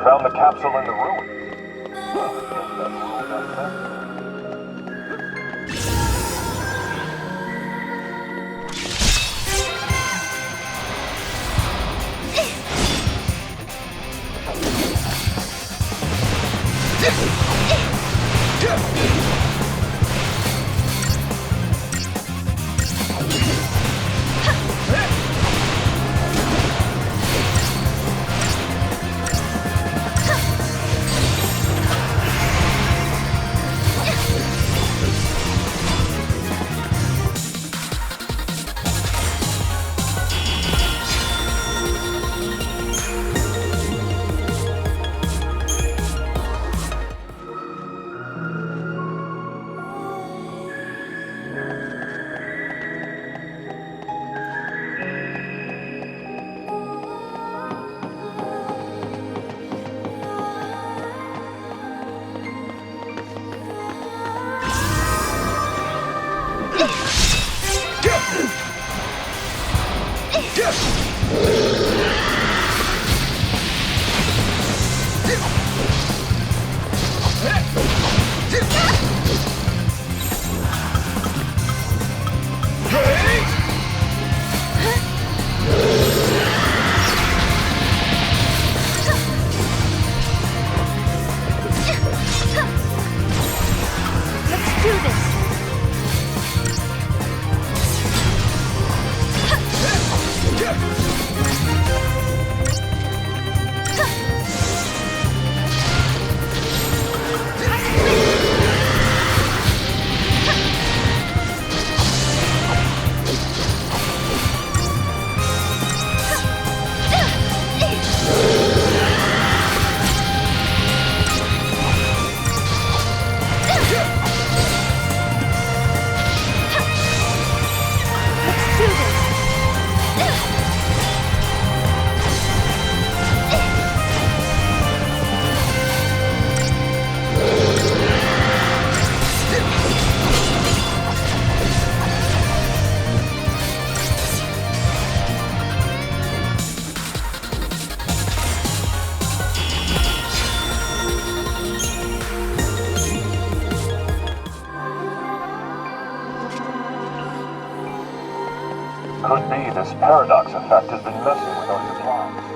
Found the capsule in the ruins. Guess that's ruled out then. Could be this paradox effect has been messing with our supplies.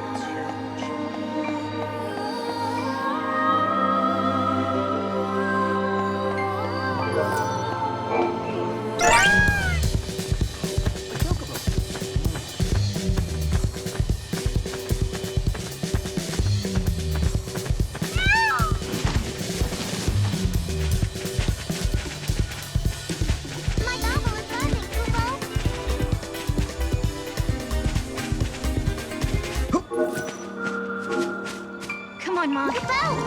Come on, Mom. Kaboom!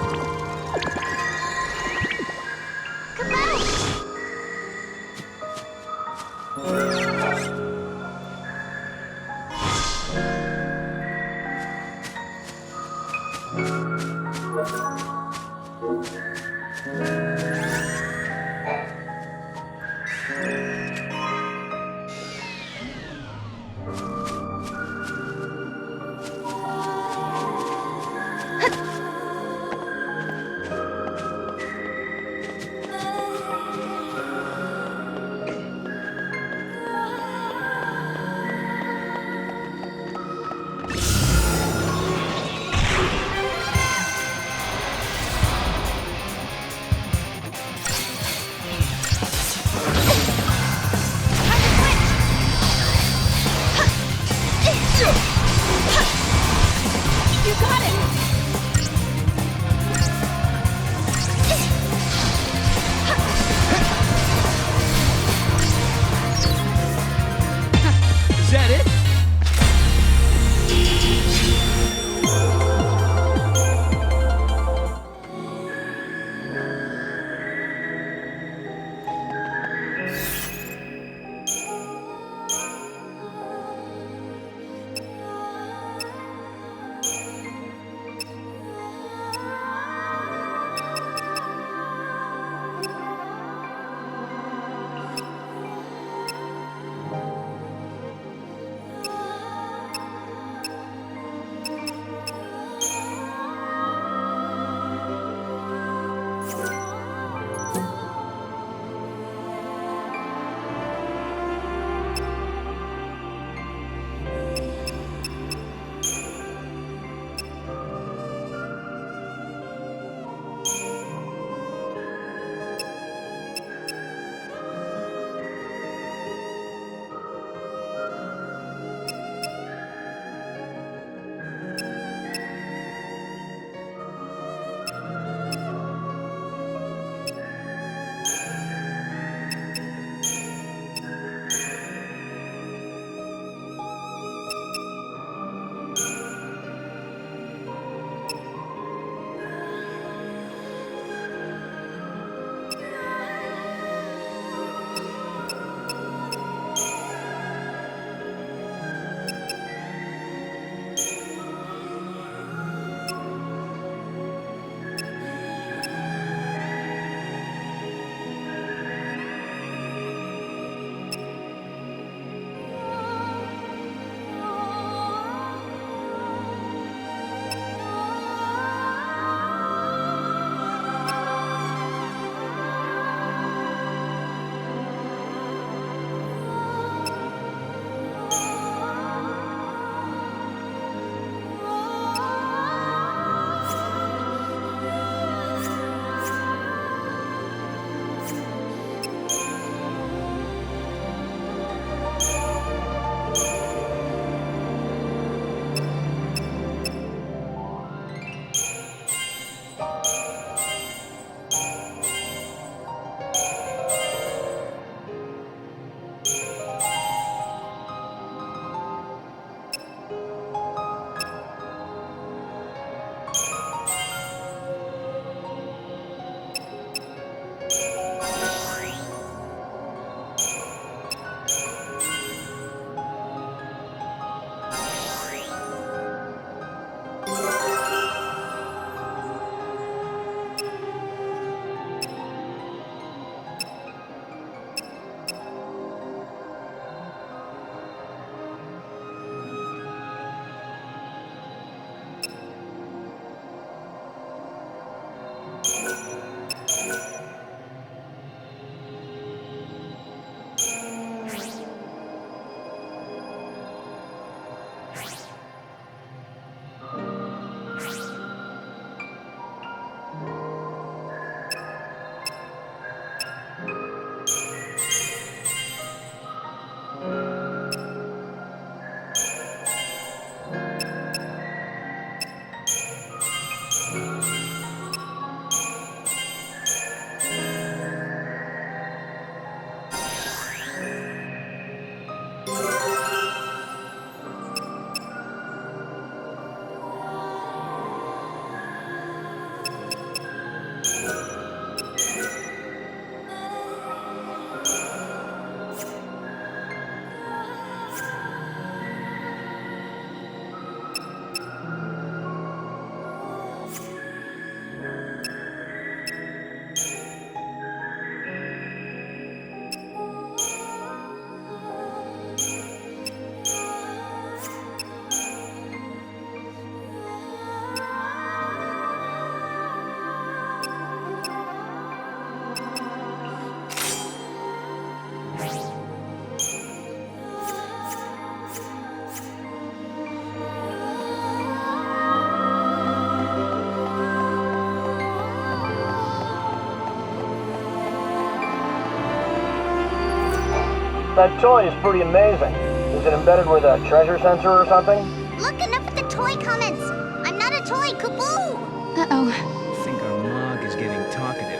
That toy is pretty amazing. Is it embedded with a treasure sensor or something? Look enough at the toy comments. I'm not a toy, Kaboo! Uh-oh. I think our Mog is getting talkative.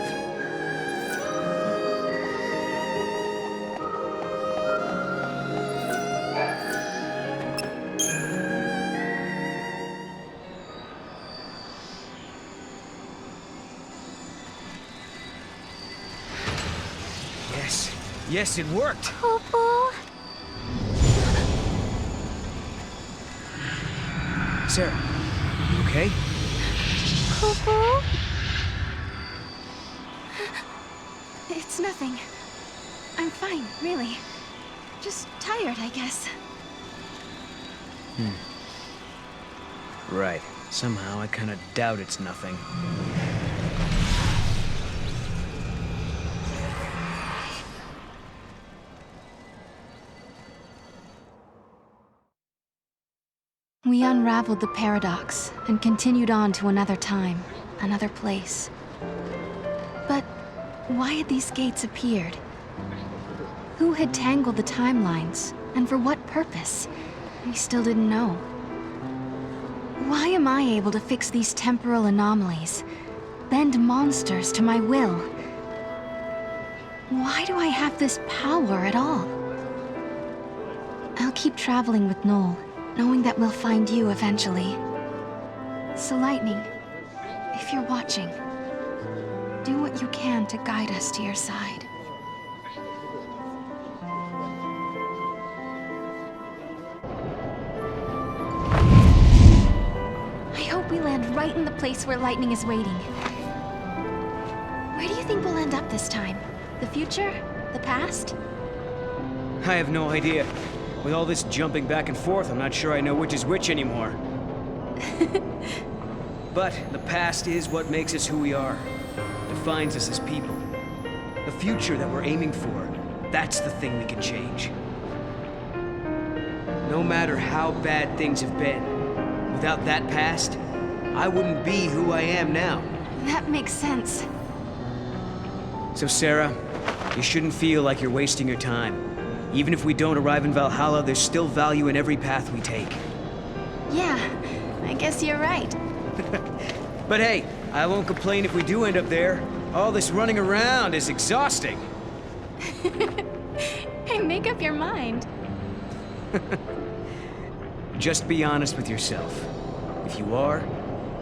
Yes, it worked. Kaboo! Sarah, you okay? Kaboo? It's nothing. I'm fine, really. Just tired, I guess. Right. Somehow I kinda doubt it's nothing. We unraveled the paradox and continued on to another time, another place. But why had these gates appeared? Who had tangled the timelines, and for what purpose? We still didn't know. Why am I able to fix these temporal anomalies, bend monsters to my will? Why do I have this power at all? I'll keep traveling with Noel, knowing that we'll find you eventually. So Lightning, if you're watching, do what you can to guide us to your side. I hope we land right in the place where Lightning is waiting. Where do you think we'll end up this time? The future? The past? I have no idea. With all this jumping back and forth, I'm not sure I know which is which anymore. But the past is what makes us who we are. Defines us as people. The future that we're aiming for, that's the thing we can change. No matter how bad things have been, without that past, I wouldn't be who I am now. That makes sense. So Sarah, you shouldn't feel like you're wasting your time. Even if we don't arrive in Valhalla, there's still value in every path we take. Yeah, I guess you're right. But hey, I won't complain if we do end up there. All this running around is exhausting. Hey, make up your mind. Just be honest with yourself. If you are,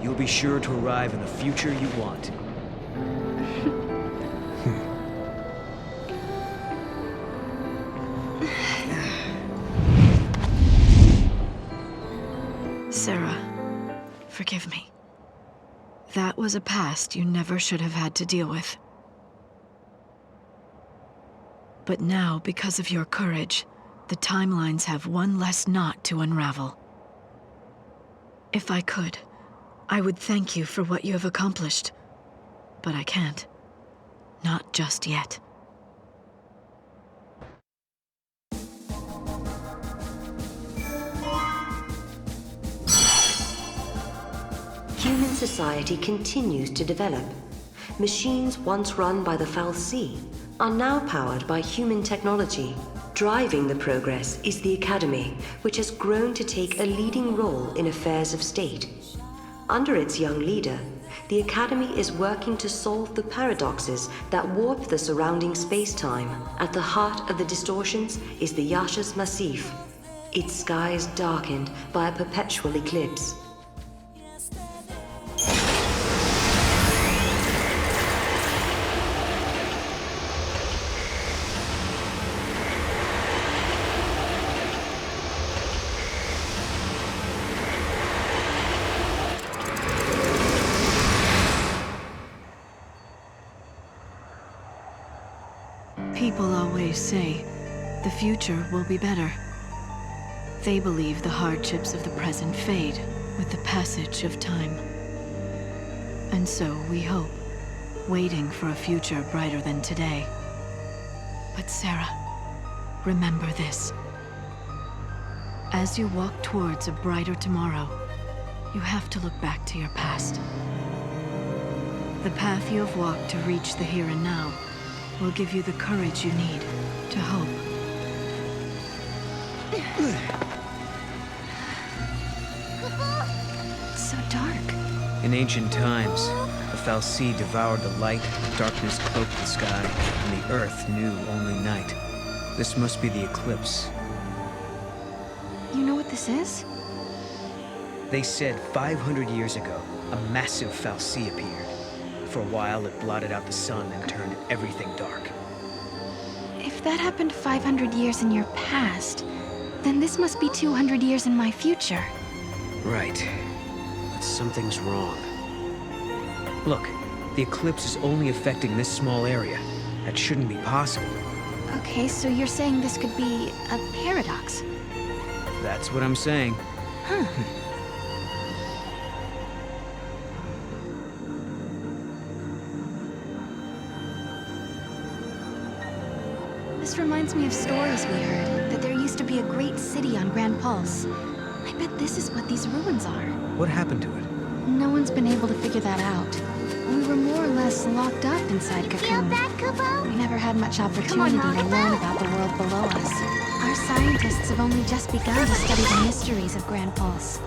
you'll be sure to arrive in the future you want. Sarah, forgive me. That was a past you never should have had to deal with. But now, because of your courage, the timelines have one less knot to unravel. If I could, I would thank you for what you have accomplished. But I can't. Not just yet. Human society continues to develop. Machines once run by the Foul Sea are now powered by human technology. Driving the progress is the Academy, which has grown to take a leading role in affairs of state. Under its young leader, the Academy is working to solve the paradoxes that warp the surrounding space-time. At the heart of the distortions is the Yaschas Masiv, its skies darkened by a perpetual eclipse. People always say, the future will be better. They believe the hardships of the present fade with the passage of time. And so we hope, waiting for a future brighter than today. But Sarah, remember this. As you walk towards a brighter tomorrow, you have to look back to your past. The path you have walked to reach the here and now will give you the courage you need to hope It's so dark. In ancient times, the fal'Cie devoured the light, darkness cloaked the sky, and the earth knew only night. This must be the eclipse. You know what this is? They said 500 years ago, a massive fal'Cie appeared. For a while, it blotted out the sun and turned everything dark. If that happened 500 years in your past, then this must be 200 years in my future. Right. But something's wrong. Look, the eclipse is only affecting this small area. That shouldn't be possible. Okay, so you're saying this could be a paradox? That's what I'm saying. Huh. This reminds me of stories we heard, that there used to be a great city on Grand Pulse. I bet this is what these ruins are. What happened to it? No one's been able to figure that out. We were more or less locked up inside Feel Cocoon. that, Kupo? We never had much opportunity to learn about the world below us. Our scientists have only just begun to study the mysteries of Grand Pulse.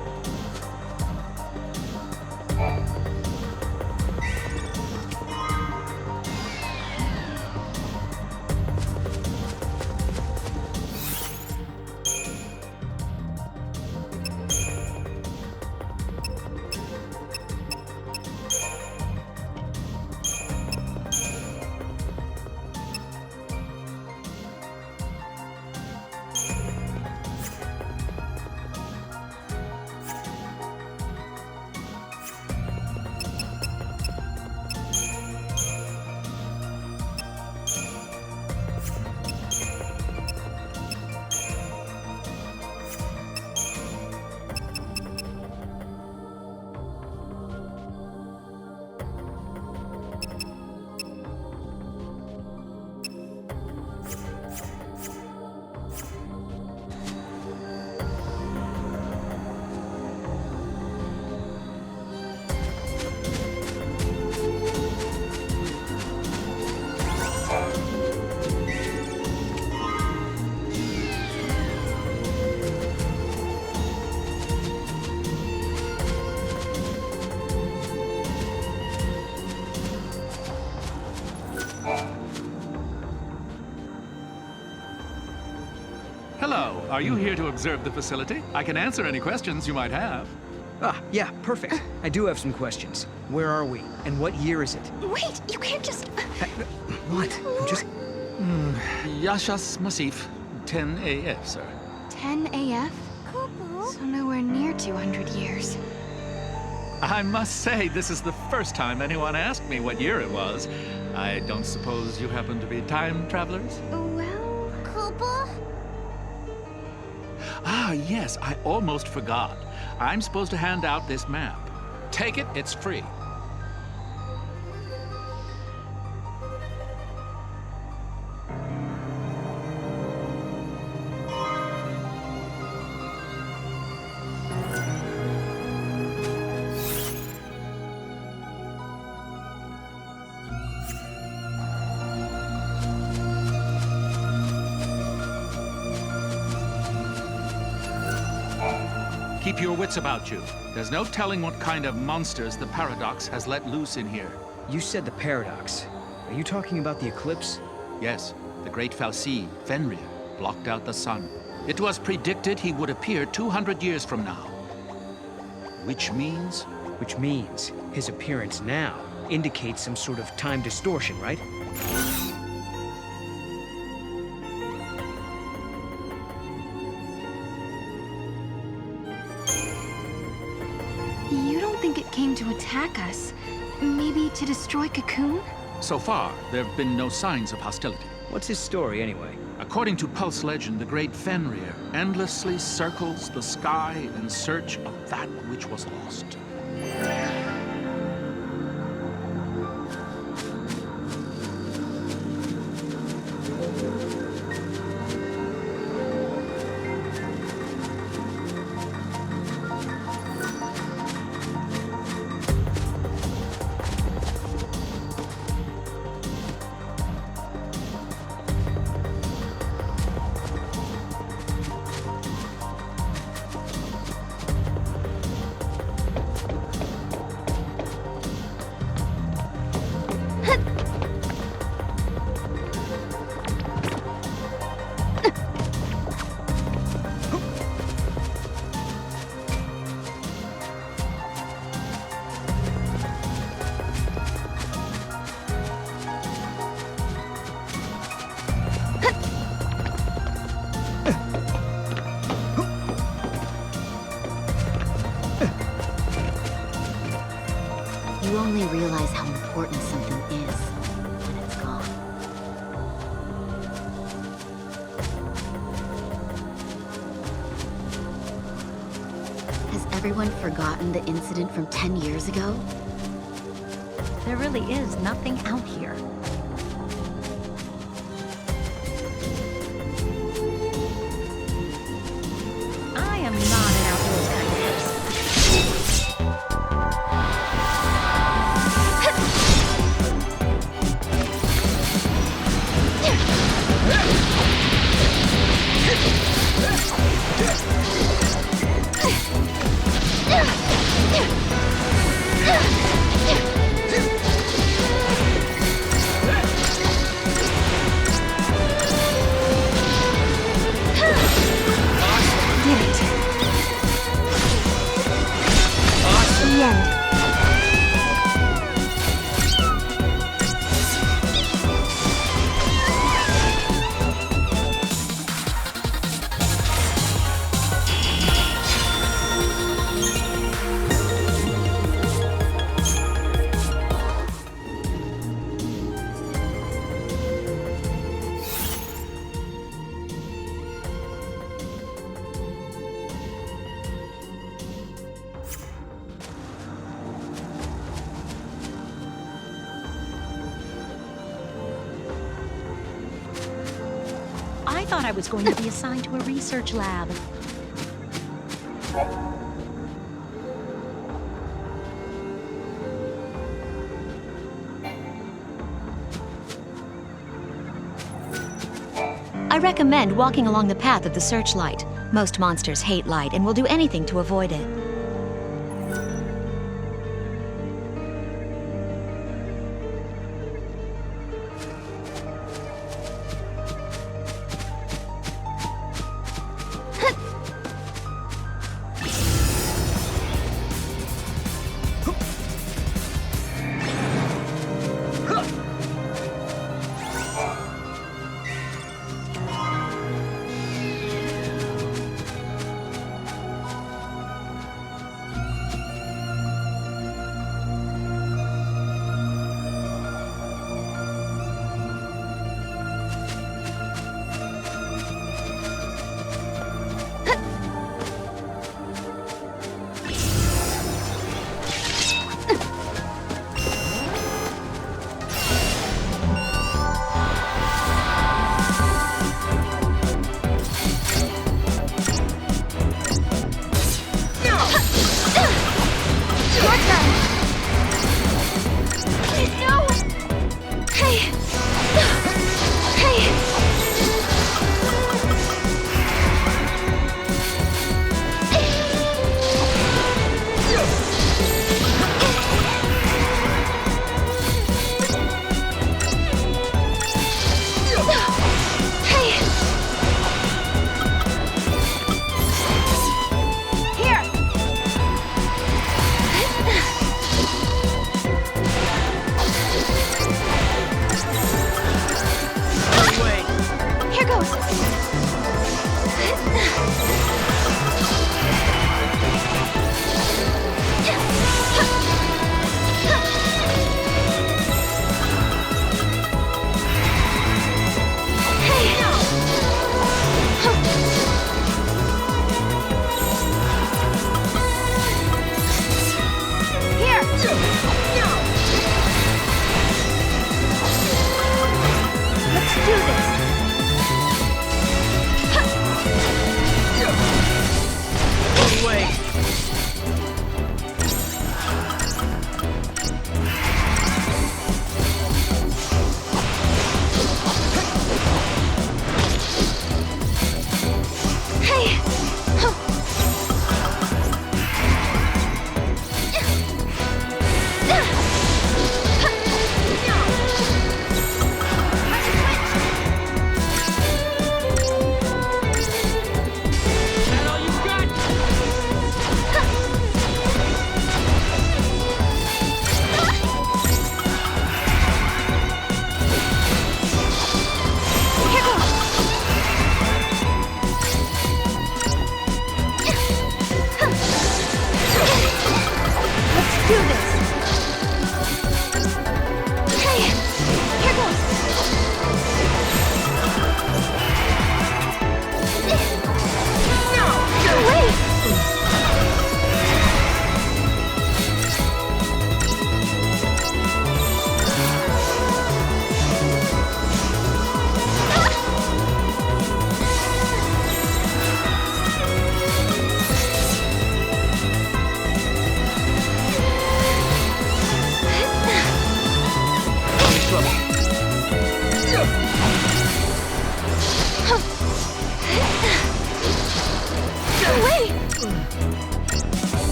Hello, are you here to observe the facility? I can answer any questions you might have. Ah, yeah, perfect. I do have some questions. Where are we? And what year is it? Wait, you can't just... What? I'm just... Yaschas Masiv, 10 AF, sir. 10 AF? Kupo? So nowhere near 200 years. I must say, this is the first time anyone asked me what year it was. I don't suppose you happen to be time travelers? Well... Kupo? Ah, yes, I almost forgot. I'm supposed to hand out this map. Take it, it's free. Keep your wits about you. There's no telling what kind of monsters the Paradox has let loose in here. You said the paradox. Are you talking about the eclipse? Yes, the great fal'Cie, Fenrir, blocked out the sun. It was predicted he would appear 200 years from now. Which means? Which means his appearance now indicates some sort of time distortion, right? You don't think it came to attack us? Maybe to destroy Cocoon? So far, there have been no signs of hostility. What's his story, anyway? According to Pulse legend, the great Fenrir endlessly circles the sky in search of that which was lost. everyone forgotten the incident from 10 years ago? There really is nothing out here. I am not an outdoors kind of person. I thought I was going to be assigned to a research lab. I recommend walking along the path of the searchlight. Most monsters hate light and will do anything to avoid it.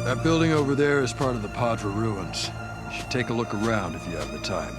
That building over there is part of the Padra ruins. You should take a look around if you have the time.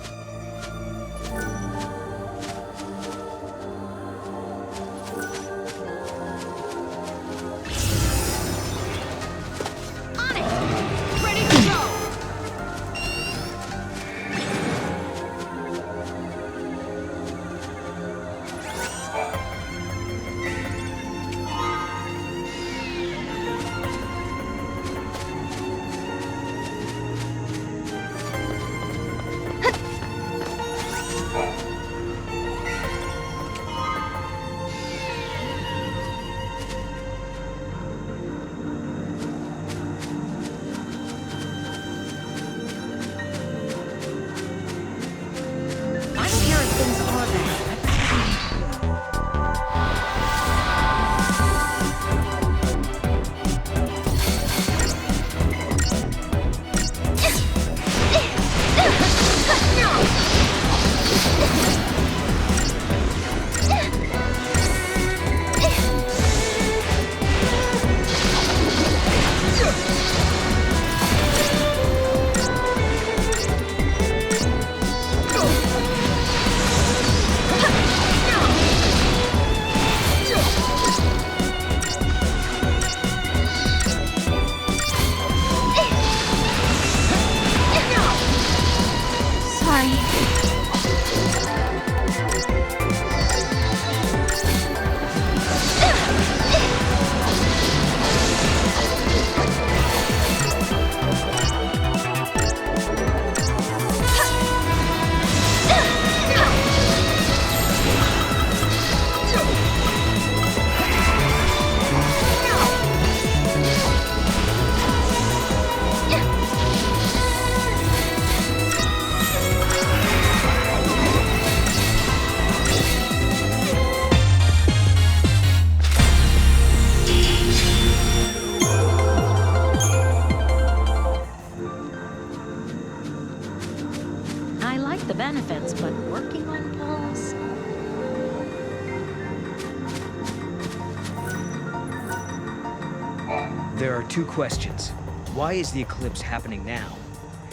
There are two questions. Why is the eclipse happening now?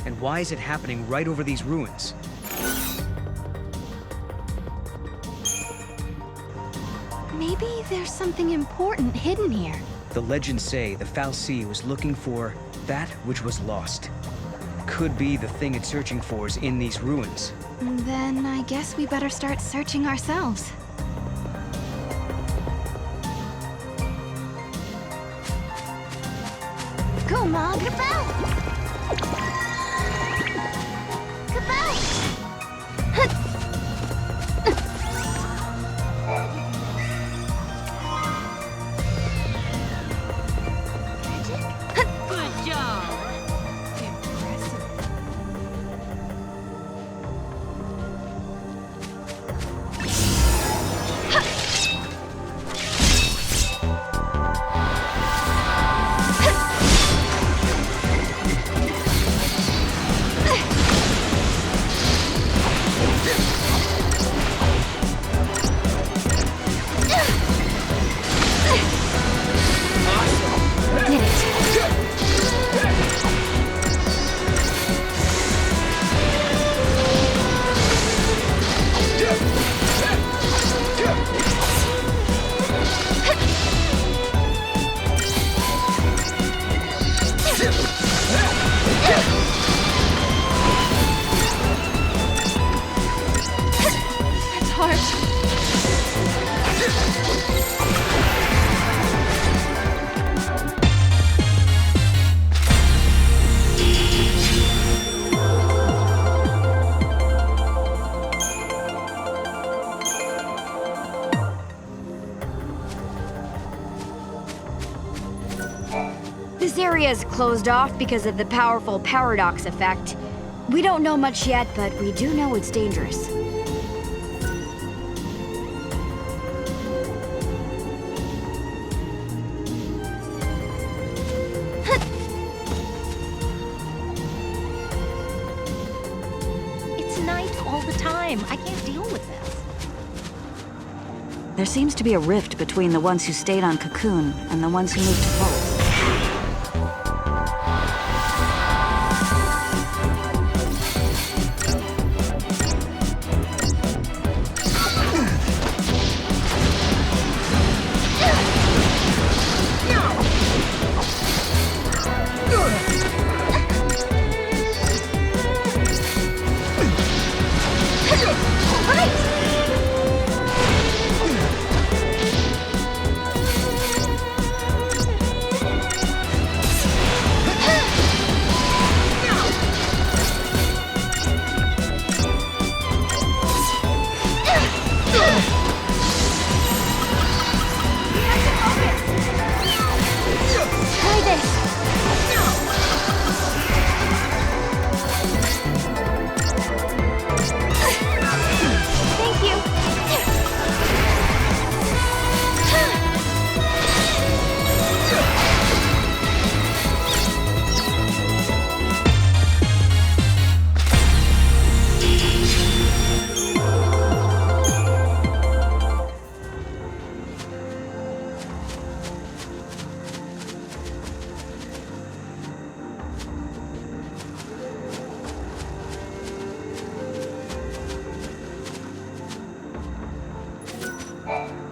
And why is it happening right over these ruins? Maybe there's something important hidden here. The legends say the fal'Cie was looking for that which was lost. Could be the thing it's searching for is in these ruins. Then I guess we better start searching ourselves. Come on, Kabal! Good job! This area is closed off because of the powerful paradox effect. We don't know much yet, but we do know it's dangerous. It's night all the time. I can't deal with this. There seems to be a rift between the ones who stayed on Cocoon and the ones who moved to Vault.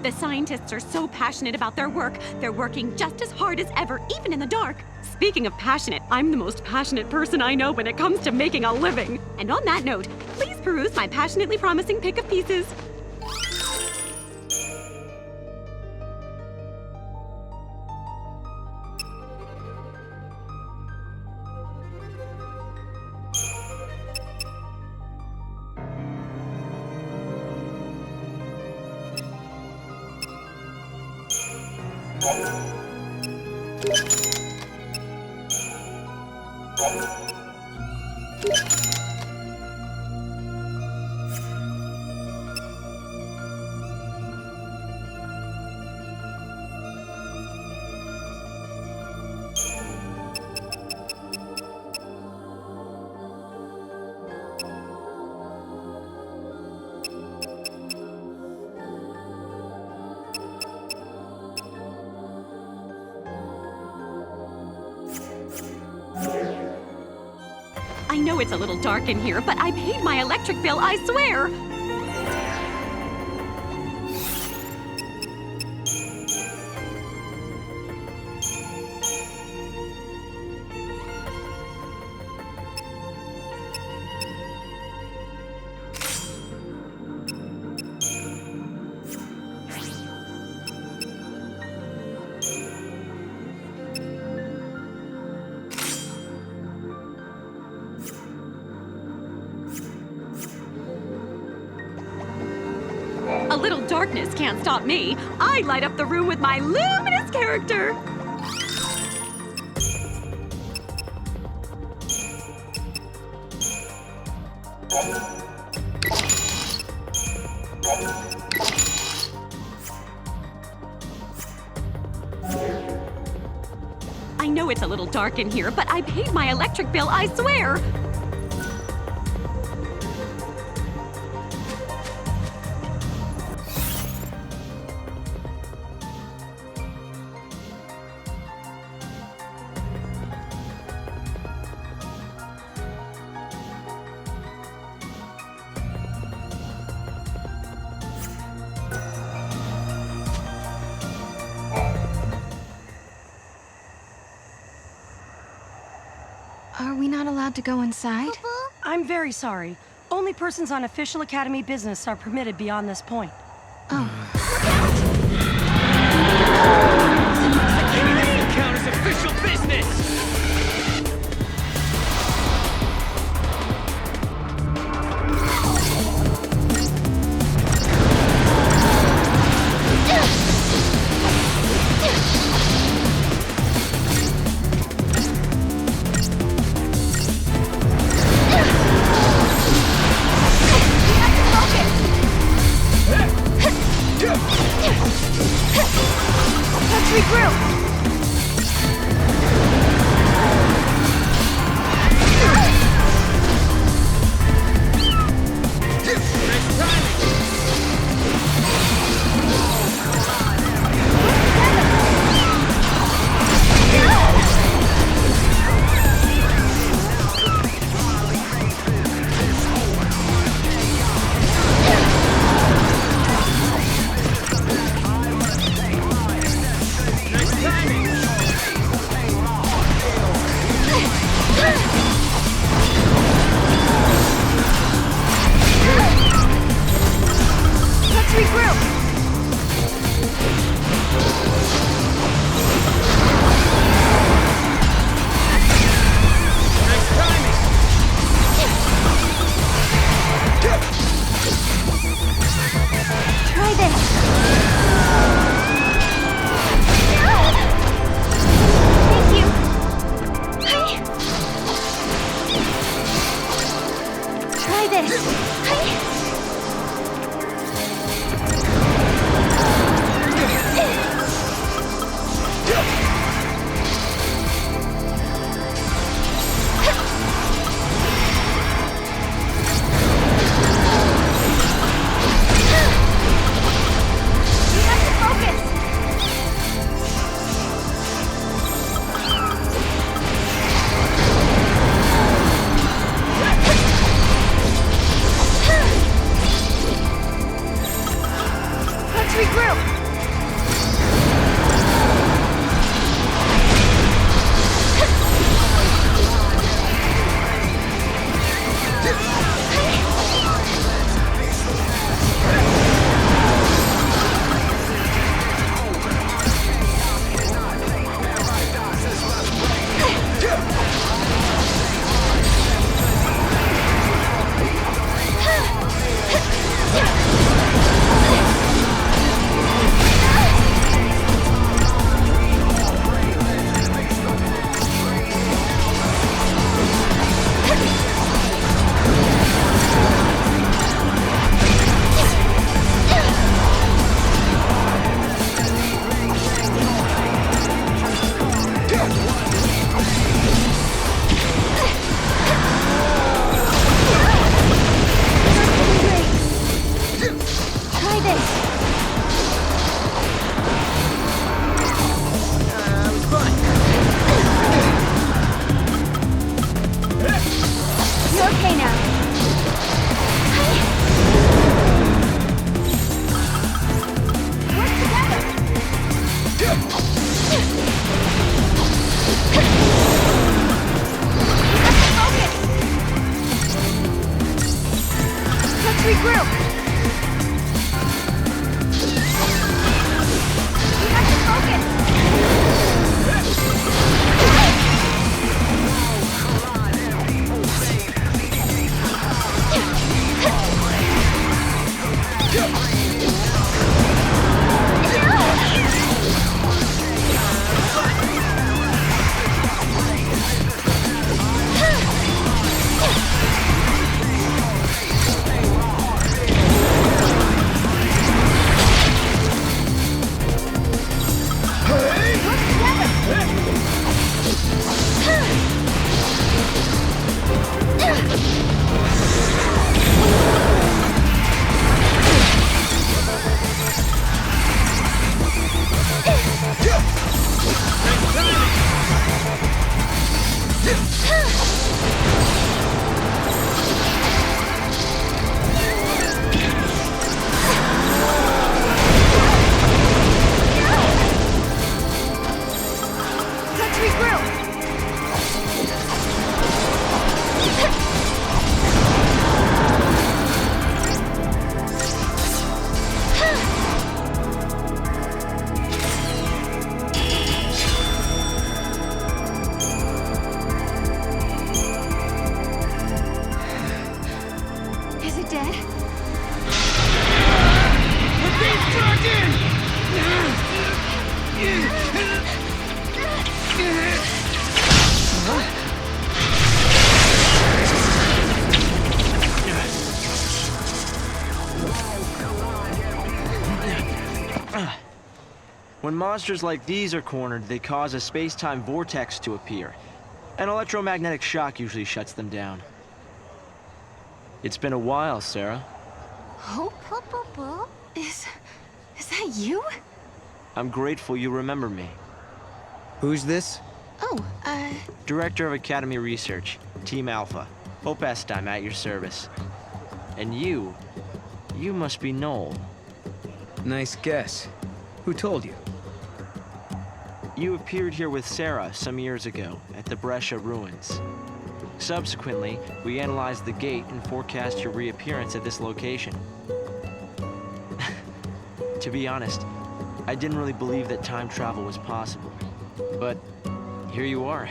The scientists are so passionate about their work, they're working just as hard as ever, even in the dark. Speaking of passionate, I'm the most passionate person I know when it comes to making a living. And on that note, please peruse my passionately promising pick of pieces. I know it's a little dark in here, but I paid my electric bill, I swear! A little darkness can't stop me. I light up the room with my luminous character. I know it's a little dark in here, but I paid my electric bill, I swear. Are we not allowed to go inside? I'm very sorry. Only persons on official Academy business are permitted beyond this point. Oh. Maybe this will count as official business! Let's regroup! regroup! We have to focus! When monsters like these are cornered, they cause a space-time vortex to appear. An electromagnetic shock usually shuts them down. It's been a while, Sarah. Hope? Is that you? I'm grateful you remember me. Who's this? Oh, Director of Academy Research, Team Alpha. Hope Est, I'm at your service. And you must be Noel. Nice guess. Who told you? You appeared here with Sarah some years ago at the Brescia ruins. Subsequently, we analyzed the gate and forecast your reappearance at this location. To be honest, I didn't really believe that time travel was possible. But here you are.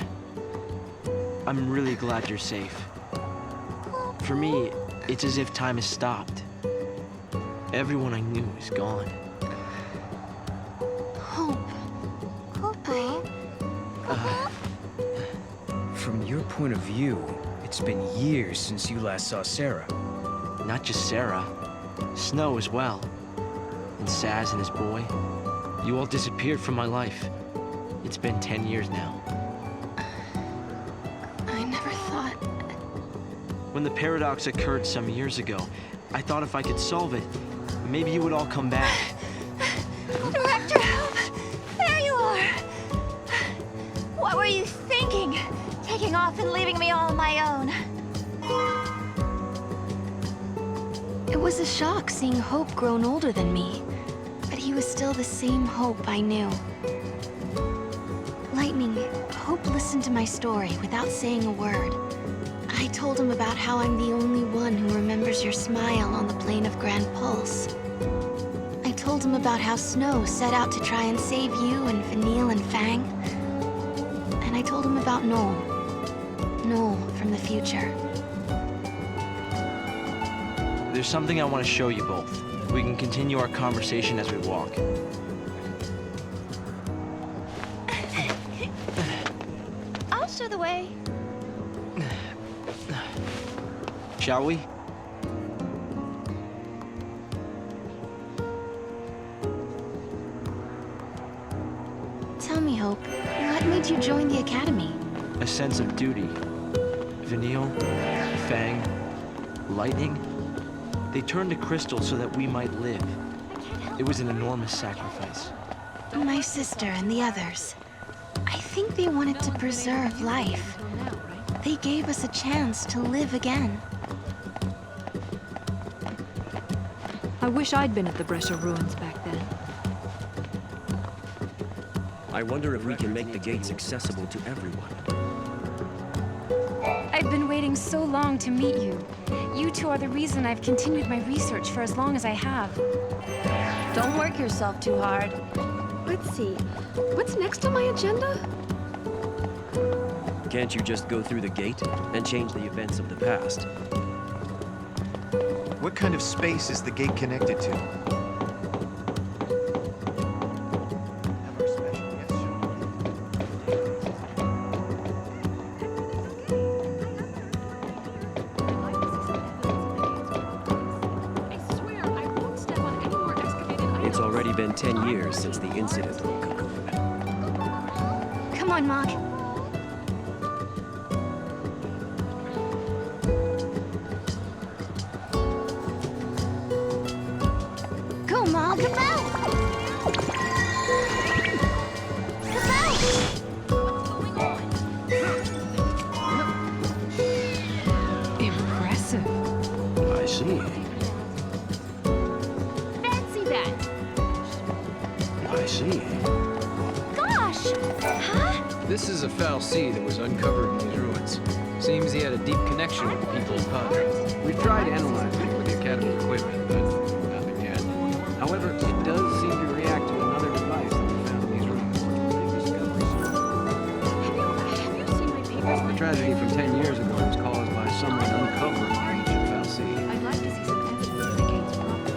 I'm really glad you're safe. For me, it's as if time has stopped. Everyone I knew is gone. Hope. From your point of view, it's been years since you last saw Sarah. Not just Sarah. Snow as well. And Saz and his boy. You all disappeared from my life. It's been 10 years now. I never thought... When the paradox occurred some years ago, I thought if I could solve it, maybe you would all come back. Director Hope! There you are! What were you thinking? Taking off and leaving me all on my own. It was a shock seeing Hope grown older than me. But he was still the same Hope I knew. Lightning, Hope listened to my story without saying a word. I told him about how I'm the only one who remembers your smile on the plane of Grand Pulse. I told him about how Snow set out to try and save you and Vanille and Fang. And I told him about Noel. Noel from the future. There's something I want to show you both. We can continue our conversation as we walk. I'll show the way. Shall we? Tell me, Hope, what made you join the Academy? A sense of duty. Vanille, Fang, Lightning, they turned to Crystal so that we might live. It was an enormous sacrifice. My sister and the others. I think they wanted to preserve life. They gave us a chance to live again. I wish I'd been at the Brescia ruins back then. I wonder if we can make the gates accessible to everyone. I've been waiting so long to meet you. you two are the reason I've continued my research for as long as I have. Don't work yourself too hard. Let's see. What's next on my agenda? Can't you just go through the gate and change the events of the past? What kind of space is the gate connected to? It's already been 10 years since the incident. Come on, Mog. Go, Mog, come out! Come out! Impressive. I see. Fancy that. I see. Gosh! Huh? This is a foul sea that was uncovered in these ruins. Seems he had a deep connection with the people of Padre. We've tried analyzing it with the Academy equipment, but nothing yet. However, it does seem to react to another device that we found in these ruins. Have you seen my papers? The tragedy from 10 years ago was caused by someone uncovering the ancient foul sea. I'd like to see some evidence of the gate's properties.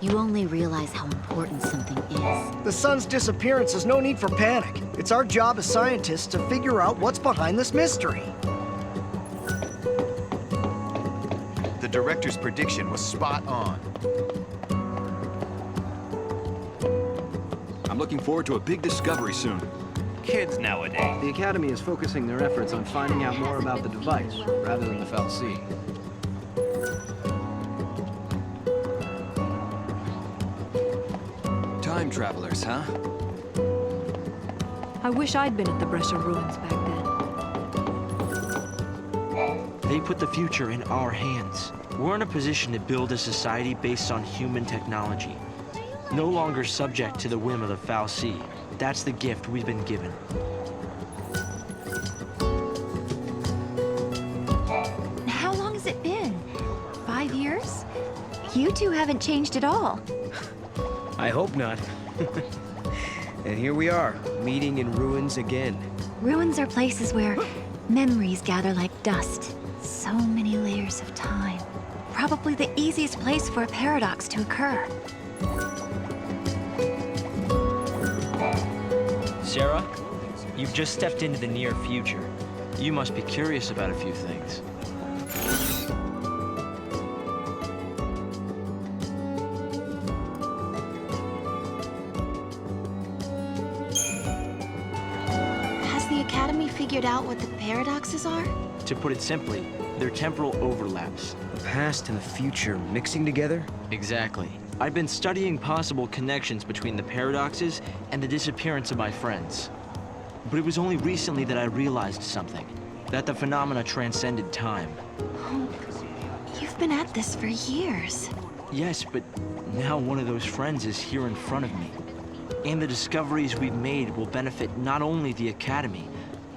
You only realize how important something is. The sun's disappearance is no need for panic. It's our job as scientists to figure out what's behind this mystery. The director's prediction was spot on. I'm looking forward to a big discovery soon. Kids nowadays. The Academy is focusing their efforts on finding out more about the device, rather than the foul sea. Time travelers, huh? I wish I'd been at the Brescia ruins back then. They put the future in our hands. We're in a position to build a society based on human technology. No longer subject to the whim of the foul sea. That's the gift we've been given. How long has it been? 5 years? You two haven't changed at all. I hope not. And here we are, meeting in ruins again. Ruins are places where memories gather like dust. So many layers of time. Probably the easiest place for a paradox to occur. Sarah, you've just stepped into the near future. You must be curious about a few things. Has the Academy figured out what the paradoxes are? To put it simply, they're temporal overlaps. The past and the future mixing together? Exactly. I've been studying possible connections between the paradoxes and the disappearance of my friends. But it was only recently that I realized something. That the phenomena transcended time. Oh, you've been at this for years. Yes, but now one of those friends is here in front of me. And the discoveries we've made will benefit not only the Academy,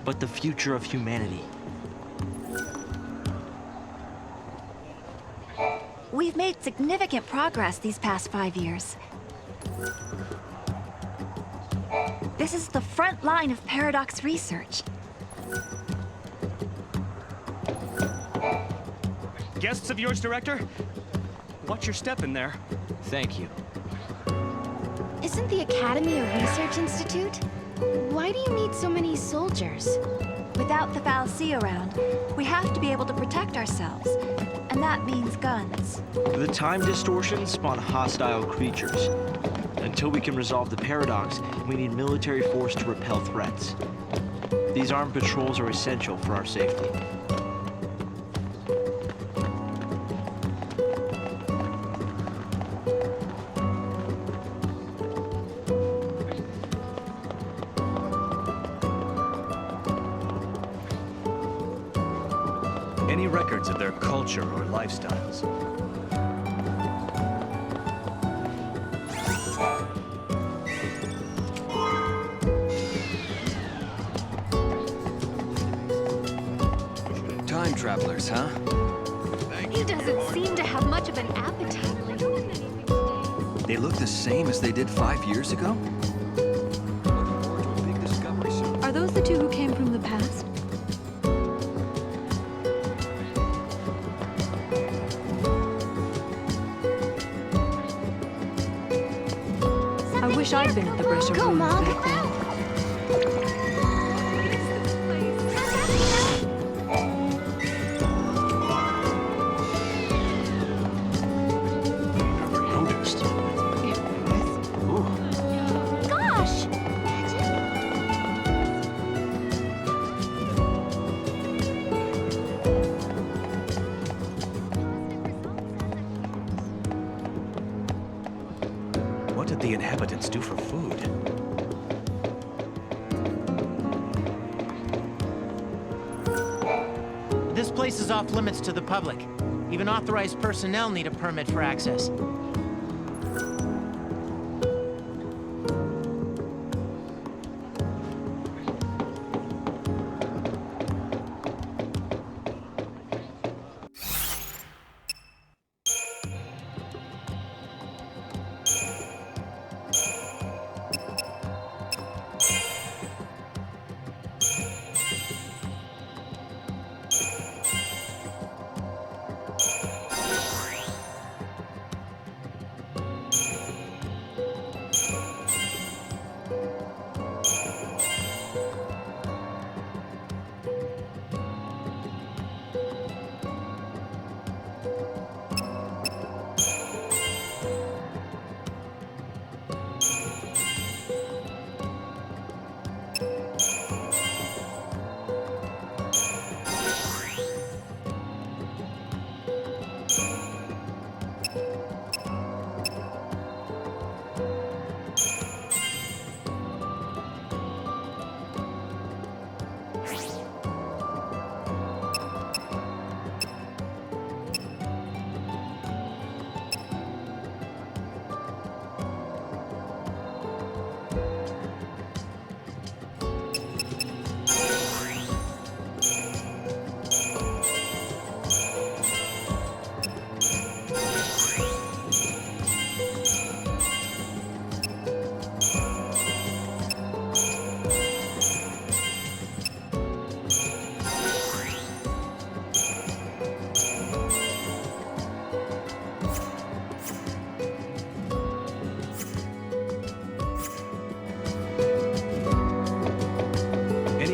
but the future of humanity. We've made significant progress these past 5 years. This is the front line of paradox research. Guests of yours, Director? Watch your step in there. Thank you. Isn't the Academy a research institute? Why do you need so many soldiers? Without the fal'Cie around, we have to be able to protect ourselves. And that means guns. The time distortions spawn hostile creatures. Until we can resolve the paradox, we need military force to repel threats. These armed patrols are essential for our safety. Any records of their culture or lifestyles? Time travelers, huh? He doesn't seem to have much of an appetite. They look the same as they did 5 years ago? Are those the two who came from the past? I wish I'd been at the Brescia Go, Ruins Mog. back then. Gosh! What did the inhabitants do for food? This place is off limits to the public. Even authorized personnel need a permit for access.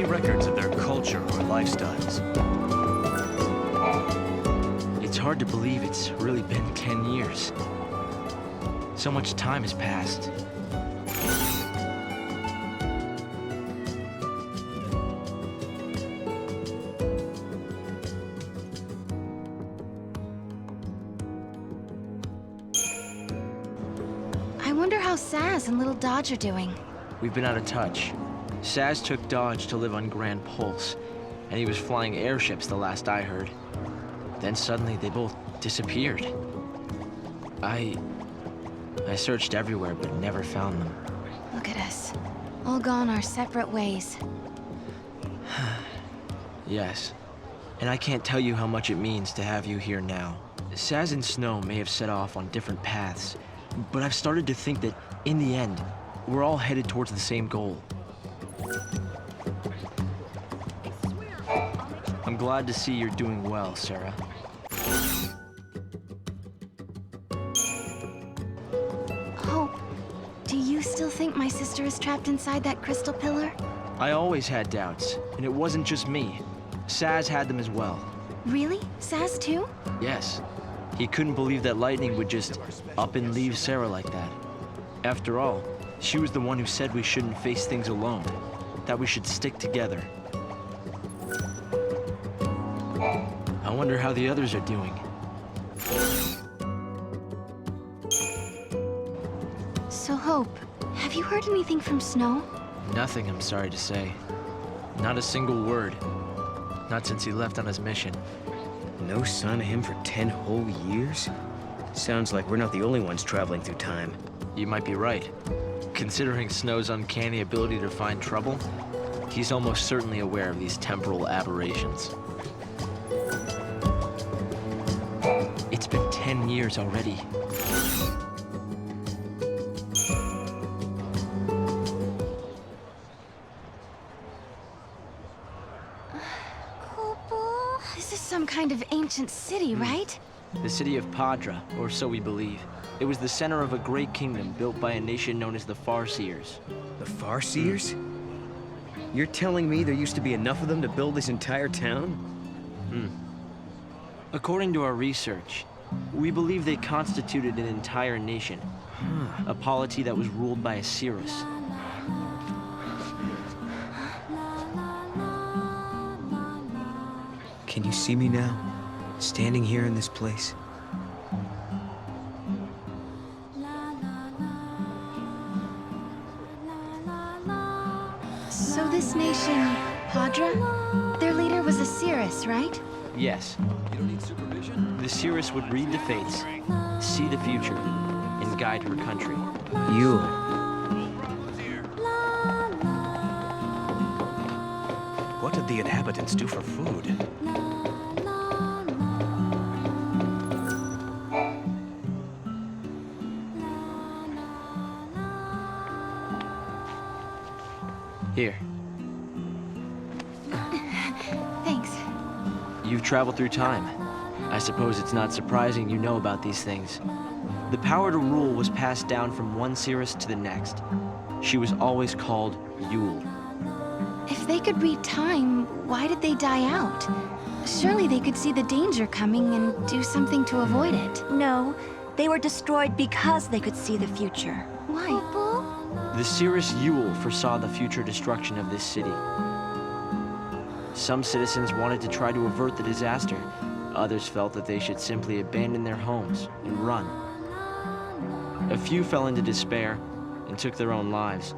Records of their culture or lifestyles. It's hard to believe it's really been 10 years. So much time has passed. I wonder how Saz and Little Dodge are doing. We've been out of touch. Saz took Dodge to live on Grand Pulse, and he was flying airships the last I heard. Then suddenly they both disappeared. I searched everywhere but never found them. Look at us. All gone our separate ways. Yes. And I can't tell you how much it means to have you here now. Saz and Snow may have set off on different paths, but I've started to think that, in the end, we're all headed towards the same goal. I'm glad to see you're doing well, Sarah. Oh, do you still think my sister is trapped inside that crystal pillar? I always had doubts, and it wasn't just me. Saz had them as well. Really? Saz too? Yes. He couldn't believe that Lightning would just up and leave Sarah like that. After all, she was the one who said we shouldn't face things alone, that we should stick together. I wonder how the others are doing. So Hope, have you heard anything from Snow? Nothing, I'm sorry to say. Not a single word. Not since he left on his mission. No sign of him for 10 whole years? Sounds like we're not the only ones traveling through time. You might be right. Considering Snow's uncanny ability to find trouble, he's almost certainly aware of these temporal aberrations. It's been 10 years already. This is some kind of ancient city, right? The city of Padra, or so we believe. It was the center of a great kingdom built by a nation known as the Farseers. The Farseers? You're telling me there used to be enough of them to build this entire town? According to our research, we believe they constituted an entire nation. A polity that was ruled by a Cirrus. Can you see me now? Standing here in this place? So this nation, Padra, their leader was a Cirrus, right? Yes. You don't need supervision? The Cirrus would read the fates, see the future, and guide her country. You. What did the inhabitants do for food? Here. Thanks. You've traveled through time. I suppose it's not surprising you know about these things. The power to rule was passed down from one Cirrus to the next. She was always called Yule. If they could read time, why did they die out? Surely they could see the danger coming and do something to avoid it. No, they were destroyed because they could see the future. Why? The Cirrus Yule foresaw the future destruction of this city. Some citizens wanted to try to avert the disaster. Others felt that they should simply abandon their homes and run. A few fell into despair and took their own lives.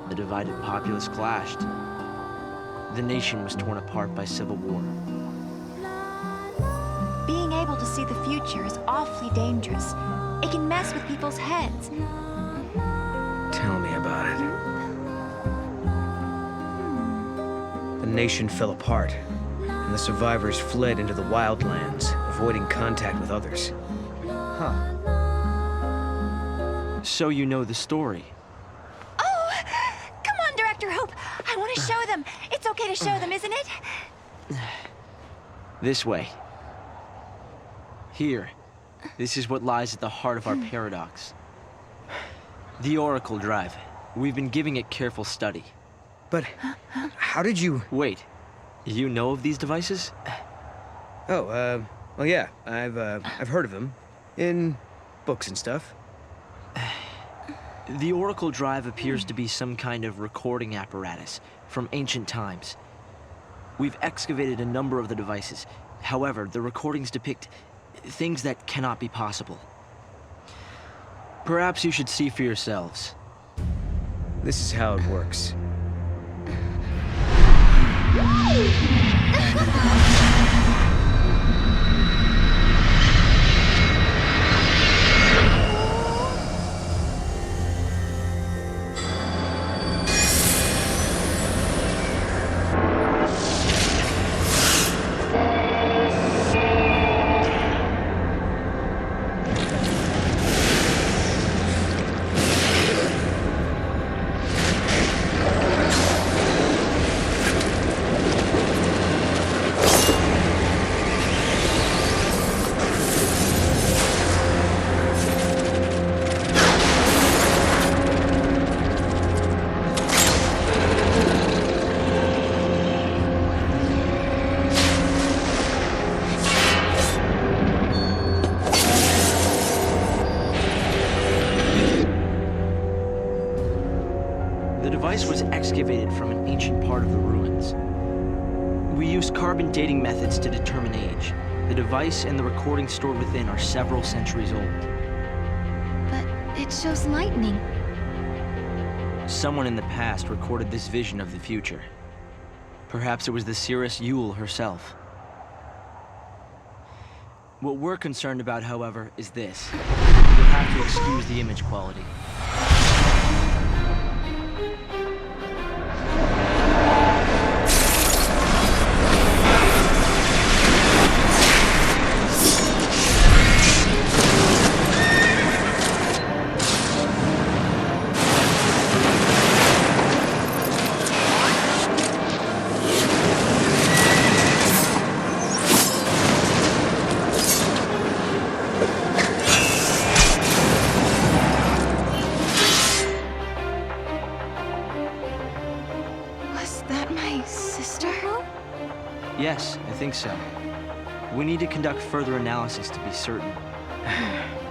The divided populace clashed. The nation was torn apart by civil war. Being able to see the future is awfully dangerous. It can mess with people's heads. Tell me about it. The nation fell apart, and the survivors fled into the wildlands, avoiding contact with others. Huh. So you know the story. Oh! Come on, Director Hope! I want to show them! It's okay to show them, isn't it? This way. Here. This is what lies at the heart of our paradox. The Oracle Drive. We've been giving it careful study. But how did you... Wait. You know of these devices? Oh, well, yeah. I've heard of them. In books and stuff. The Oracle Drive appears to be some kind of recording apparatus from ancient times. We've excavated a number of the devices. However, the recordings depict things that cannot be possible. Perhaps you should see for yourselves. This is how it works. The device was excavated from an ancient part of the ruins. We used carbon dating methods to determine age. The device and the recording stored within are several centuries old. But it shows lightning. Someone in the past recorded this vision of the future. Perhaps it was the seeress Yule herself. What we're concerned about, however, is this. You'll have to excuse the image quality. Yes, I think so. We need to conduct further analysis to be certain.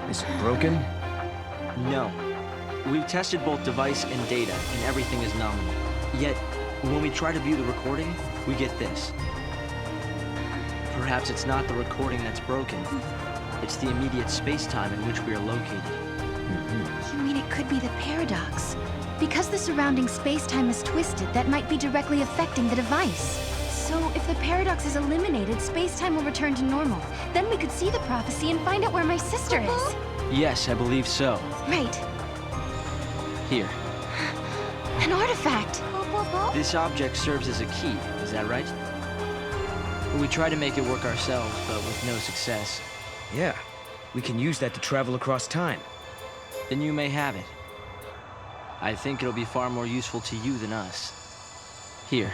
Is it broken? No. We've tested both device and data, and everything is nominal. Yet, when we try to view the recording, we get this. Perhaps it's not the recording that's broken. It's the immediate space-time in which we are located. You mean it could be the paradox? Because the surrounding space-time is twisted, that might be directly affecting the device. So, if the paradox is eliminated, space-time will return to normal. Then we could see the prophecy and find out where my sister is. Yes, I believe so. Right. Here. An artifact! This object serves as a key, is that right? We tried to make it work ourselves, but with no success. Yeah, we can use that to travel across time. Then you may have it. I think it'll be far more useful to you than us. Here.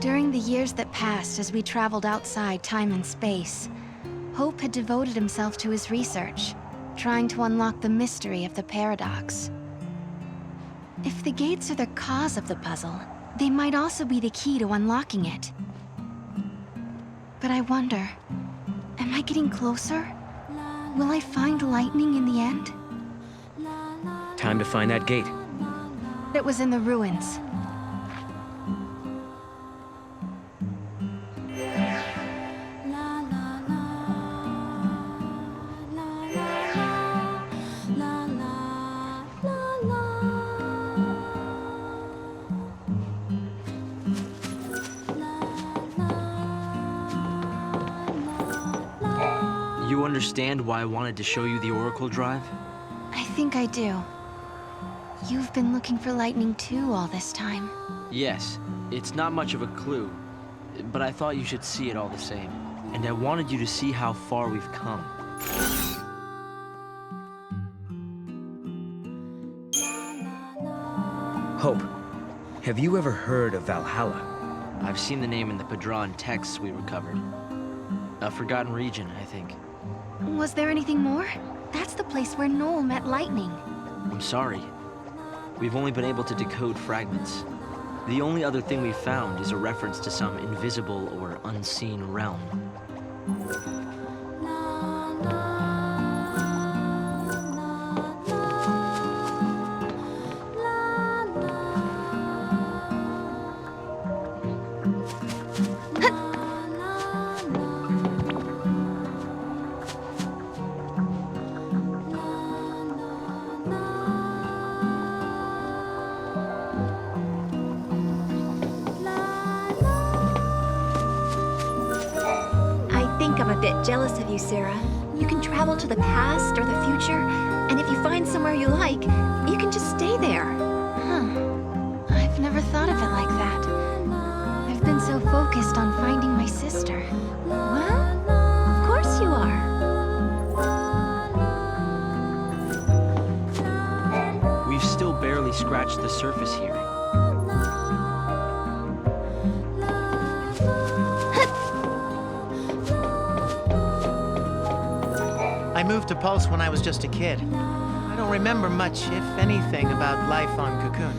During the years that passed as we traveled outside time and space, Hope had devoted himself to his research, trying to unlock the mystery of the paradox. If the gates are the cause of the puzzle, they might also be the key to unlocking it. But I wonder, am I getting closer? Will I find lightning in the end? Time to find that gate. It was in the ruins. You understand why I wanted to show you the Oracle Drive? I think I do. You've been looking for lightning too all this time. Yes, it's not much of a clue, but I thought you should see it all the same. And I wanted you to see how far we've come. Hope, have you ever heard of Valhalla? I've seen the name in the Padron texts we recovered. A forgotten region, I think. Was there anything more? That's the place where Noel met lightning. I'm sorry. We've only been able to decode fragments. The only other thing we've found is a reference to some invisible or unseen realm. I'm a bit jealous of you, Sarah. You can travel to the past or the future, and if you find somewhere you like, you can just stay there. I've never thought of it like that. I've been so focused on finding my sister. Well, of course you are. We've still barely scratched the surface here. I moved to Pulse when I was just a kid. I don't remember much, if anything, about life on Cocoon.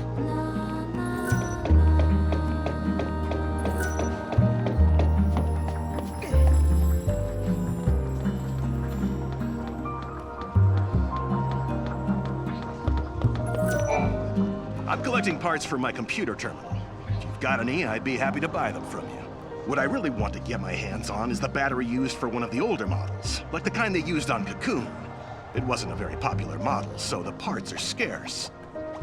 collecting parts for my computer terminal. If you've got any, I'd be happy to buy them from you. What I really want to get my hands on is the battery used for one of the older models, like the kind they used on Cocoon. It wasn't a very popular model, so the parts are scarce.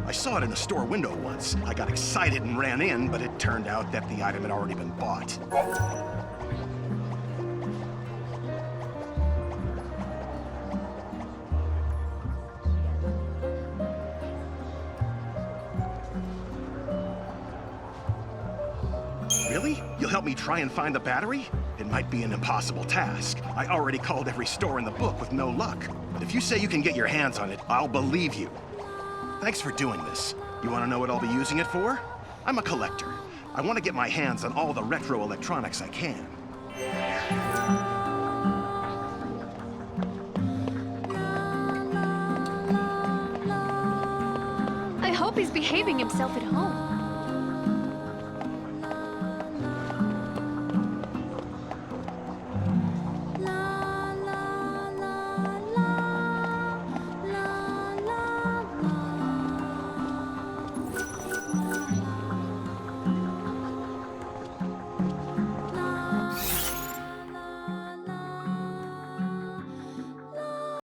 I saw it in a store window once. I got excited and ran in, but it turned out that the item had already been bought. Really? You'll help me try and find the battery? It might be an impossible task. I already called every store in the book with no luck. But if you say you can get your hands on it, I'll believe you. Thanks for doing this. You want to know what I'll be using it for? I'm a collector. I want to get my hands on all the retro electronics I can. I hope he's behaving himself at home.